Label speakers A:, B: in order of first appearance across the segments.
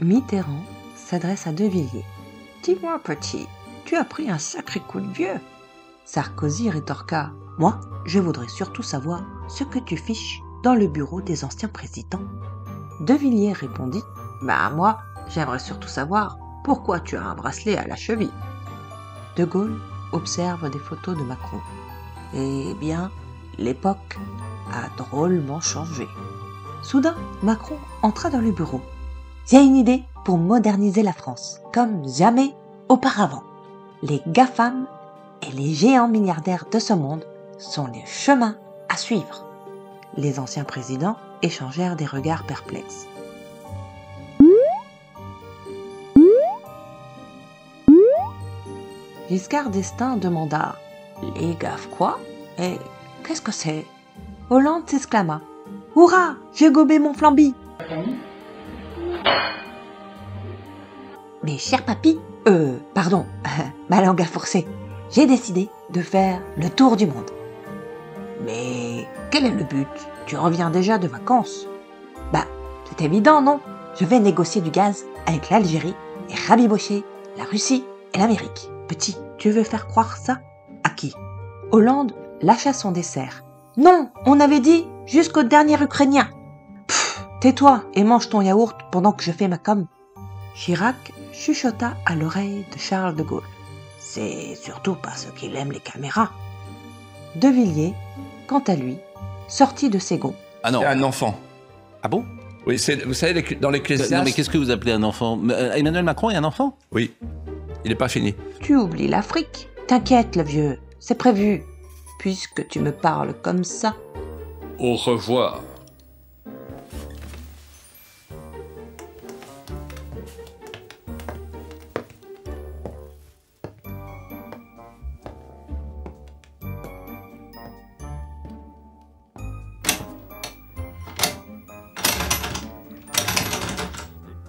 A: Mitterrand s'adresse à De Villiers. « Dis-moi, petit, tu as pris un sacré coup de vieux. » Sarkozy rétorqua. « Moi, je voudrais surtout savoir ce que tu fiches dans le bureau des anciens présidents. » De Villiers répondit. « Bah moi, j'aimerais surtout savoir pourquoi tu as un bracelet à la cheville. » De Gaulle observe des photos de Macron. Eh bien, l'époque a drôlement changé. Soudain, Macron entra dans le bureau. « J'ai une idée pour moderniser la France, comme jamais auparavant. Les GAFAM et les géants milliardaires de ce monde sont les chemins à suivre. » Les anciens présidents échangèrent des regards perplexes. Giscard d'Estaing demanda « Les gaffes quoi? Et qu'est-ce que c'est ?» Hollande s'exclama « Hurrah, j'ai gobé mon flambi !» Mais cher papy, pardon, ma langue a forcé, j'ai décidé de faire le tour du monde. Mais quel est le but? Tu reviens déjà de vacances. Bah, c'est évident, non? Je vais négocier du gaz avec l'Algérie et rabibocher la Russie et l'Amérique. Petit, tu veux faire croire ça? À qui? Hollande lâcha son dessert. Non, on avait dit jusqu'au dernier Ukrainien. Pfff, tais-toi et mange ton yaourt pendant que je fais ma com. Chirac chuchota à l'oreille de Charles de Gaulle. C'est surtout parce qu'il aime les caméras. De Villiers, quant à lui, sortit de ses gonds.
B: Ah non.
C: C'est un enfant.
B: Ah bon?
C: Oui, vous savez, dans l'Ecclésiaste...
B: Non mais qu'est-ce que vous appelez un enfant? Emmanuel Macron est un enfant?
C: Oui, il n'est pas fini.
A: Tu oublies l'Afrique. T'inquiète, le vieux, c'est prévu. Puisque tu me parles comme ça.
C: Au revoir.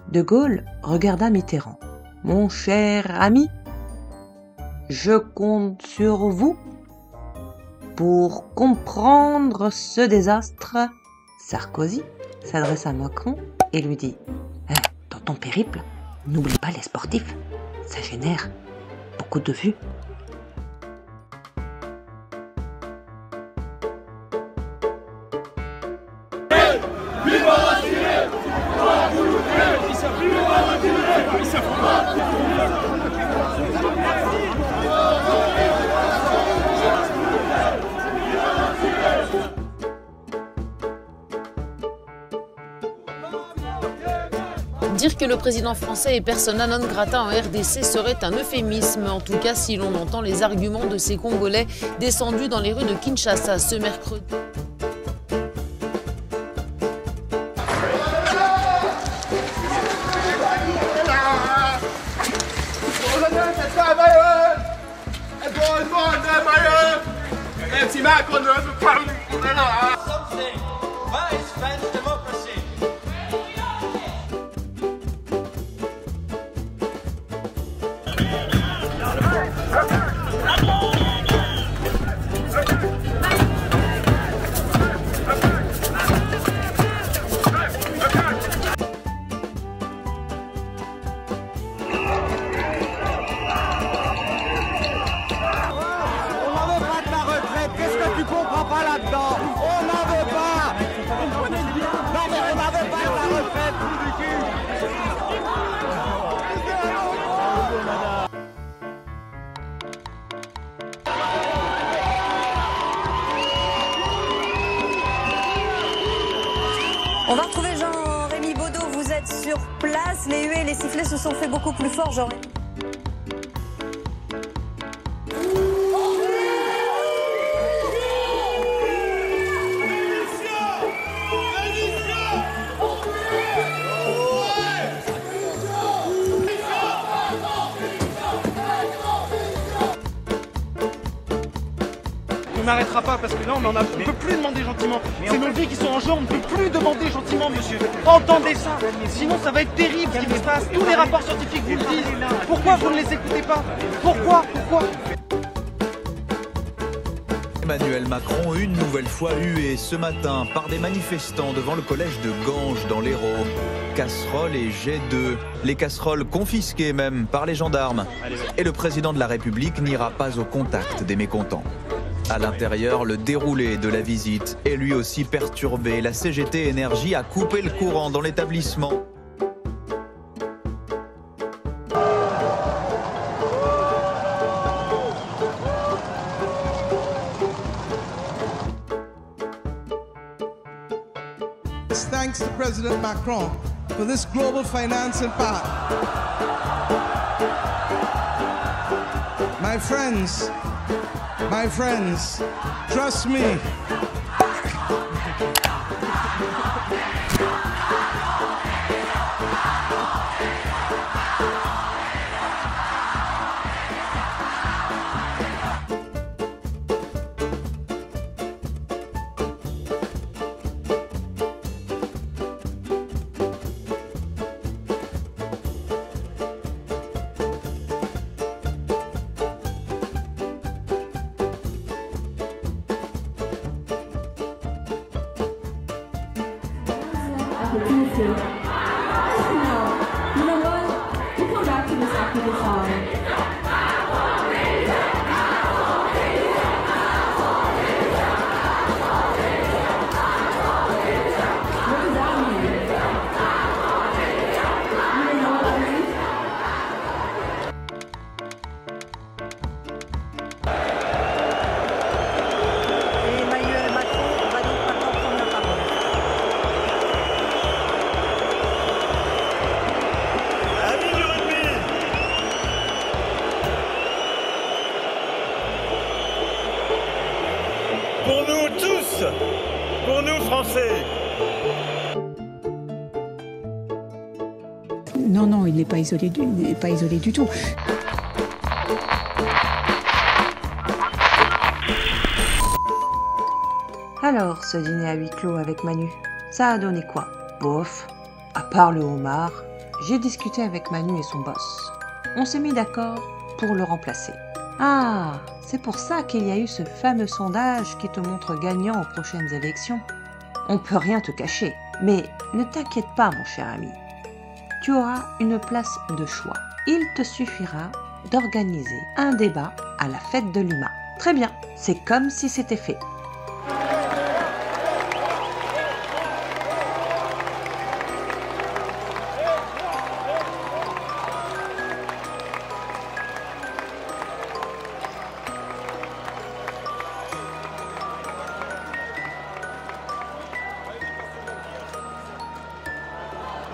A: De Gaulle regarda Mitterrand. « Mon cher ami, je compte sur vous pour comprendre ce désastre. » Sarkozy s'adressa à Macron et lui dit « Dans ton périple, n'oublie pas les sportifs, ça génère beaucoup de vues. »
D: Dire que le président français est persona non grata en RDC serait un euphémisme, en tout cas si l'on entend les arguments de ces Congolais descendus dans les rues de Kinshasa ce mercredi.
E: On va retrouver Jean-Rémy Baudot, vous êtes sur place, les huées et les sifflets se sont fait beaucoup plus forts, Jean-Rémy.
F: On n'arrêtera pas parce que là on ne peut plus demander gentiment. C'est nos vies qui sont en jeu, on ne peut plus demander gentiment, monsieur. Entendez ça, sinon ça va être terrible ce qui se passe. Tous les rapports scientifiques vous le disent. Pourquoi vous ne les écoutez pas? Pourquoi?
G: Emmanuel Macron, une nouvelle fois hué ce matin par des manifestants devant le collège de Ganges dans l'Hérault. Casseroles et jets d'œufs, les casseroles confisquées même par les gendarmes. Et le président de la République n'ira pas au contact des mécontents. À l'intérieur, le déroulé de la visite est lui aussi perturbé. La CGT Énergie a coupé le courant dans l'établissement.
H: Thanks to President Macron for this global financing pact. My friends, trust me.
E: Emmanuel Macron va donc maintenant prendre la parole.
I: Pour nous tous, pour nous Français.
J: Non, il n'est pas isolé du tout.
A: Alors, ce dîner à huis clos avec Manu, ça a donné quoi? Bof, à part le homard, j'ai discuté avec Manu et son boss. On s'est mis d'accord pour le remplacer. Ah, c'est pour ça qu'il y a eu ce fameux sondage qui te montre gagnant aux prochaines élections. On peut rien te cacher, mais ne t'inquiète pas mon cher ami. Tu auras une place de choix. Il te suffira d'organiser un débat à la fête de l'UMA. Très bien, c'est comme si c'était fait.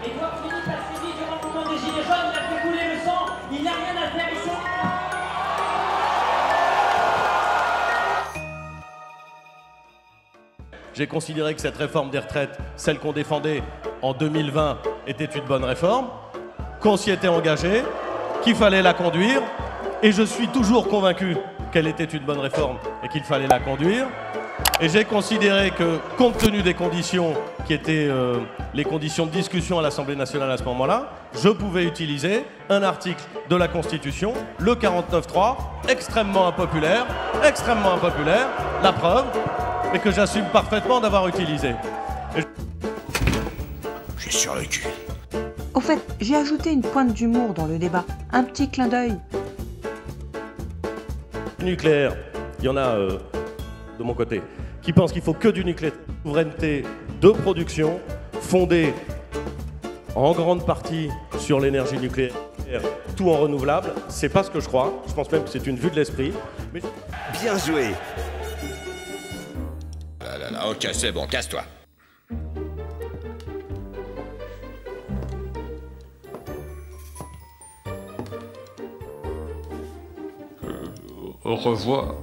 K: Edouard Philippe a sévi durant le mouvement des Gilets jaunes, il a fait couler le sang, il n'a rien à faire ici.
L: J'ai considéré que cette réforme des retraites, celle qu'on défendait en 2020, était une bonne réforme, qu'on s'y était engagé, qu'il fallait la conduire, et je suis toujours convaincu qu'elle était une bonne réforme et qu'il fallait la conduire. Et j'ai considéré que, compte tenu des conditions qui étaient les conditions de discussion à l'Assemblée nationale à ce moment-là, je pouvais utiliser un article de la Constitution, le 49.3, extrêmement impopulaire, la preuve, et que j'assume parfaitement d'avoir utilisé.
I: J'ai sur le cul.
A: Au fait, j'ai ajouté une pointe d'humour dans le débat, un petit clin d'œil.
L: Nucléaire, il y en a de mon côté qui pensent qu'il faut que du nucléaire. Souveraineté de production fondée en grande partie sur l'énergie nucléaire, tout en renouvelable. C'est pas ce que je crois. Je pense même que c'est une vue de l'esprit. Mais...
I: Bien joué. Ok, c'est bon, casse-toi.
C: Au revoir.